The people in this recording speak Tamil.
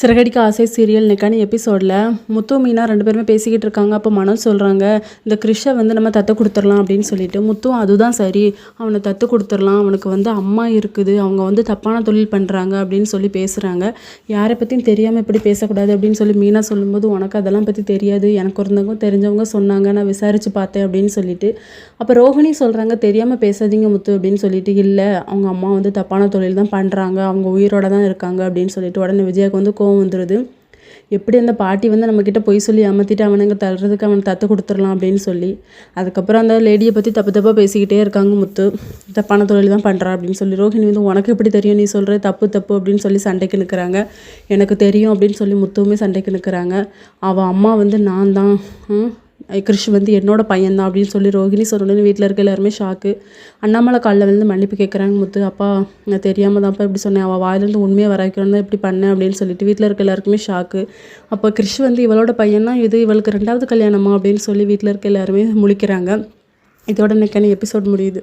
சிறகடிக்க ஆசை சீரியல் இன்னைக்கான எபிசோடில் முத்து மீனா 2 பேருமே பேசிக்கிட்டு இருக்காங்க. அப்போ மனோஜ் சொல்கிறாங்க, இந்த கிறிஷை நம்ம தத்து கொடுத்துடலாம் அப்படின்னு சொல்லிட்டு. முத்துவும் அதுதான் சரி, அவனை தத்து கொடுத்துடலாம், அவனுக்கு அம்மா இருக்குது, அவங்க தப்பான தொழில் பண்ணுறாங்க அப்படின்னு சொல்லி பேசுகிறாங்க. யாரை பற்றியும் தெரியாமல் இப்படி பேசக்கூடாது அப்படின்னு சொல்லி மீனா சொல்லும்போது, உனக்கு அதெல்லாம் பற்றி தெரியாது, எனக்கு ஒருந்தவங்க தெரிஞ்சவங்க சொன்னாங்க, நான் விசாரித்து பார்த்தேன் அப்படின்னு சொல்லிட்டு. அப்போ ரோஹிணி சொல்கிறாங்க, தெரியாமல் பேசாதீங்க முத்து அப்படின்னு சொல்லிட்டு. இல்லை, அவங்க அம்மா தப்பான தொழில் தான் பண்ணுறாங்க, அவங்க உயிரோட தான் இருக்காங்க அப்படின்னு சொல்லிட்டு. உடனே விஜயாவுக்கு கோவம் வந்துடுது. எப்படி அந்த பாட்டி நம்மக்கிட்ட பொய் சொல்லி ஏமாற்றிட்டு அவனுங்க தள்ளுறதுக்கு அவனை தத்து கொடுத்துடலாம் அப்படின்னு சொல்லி. அதுக்கப்புறம் அந்த லேடியை பற்றி தப்பாக பேசிக்கிட்டே இருக்காங்க. முத்து தப்பான தொழில் தான் பண்ணுறா அப்படின்னு சொல்லி. ரோஹிணி உனக்கு எப்படி தெரியும், நீ சொல்கிற தப்பு அப்படின்னு சொல்லி சண்டைக்கு நிற்கிறாங்க. எனக்கு தெரியும் அப்படின்னு சொல்லி முத்துவுமே சண்டைக்கு நிற்கிறாங்க. அவள் அம்மா நான் தான், கிறிஷ் என்னோட பையன்தான் அப்படின்னு சொல்லி ரோஹிணி சொன்னோன்னு வீட்டில் இருக்க எல்லாருமே ஷாக்கு. அண்ணாமலை காலில் மன்னிப்பு கேட்குறாங்க. முத்து, அப்பா நான் தெரியாமல் தான்ப்பா இப்படி சொன்னேன், அவள் வாயிலேருந்து உண்மையை வர வைக்கணும் தான் இப்படி பண்ணேன் அப்படின்னு சொல்லிட்டு வீட்டில் இருக்க எல்லாருக்குமே ஷாக்கு. அப்போ கிறிஷ் இவளோட பையனா, இது இவளுக்கு 2வது கல்யாணமா அப்படின்னு சொல்லி வீட்டில் இருக்க எல்லாருமே முழிக்கிறாங்க. இதோட இன்னைக்கான எபிசோட் முடியுது.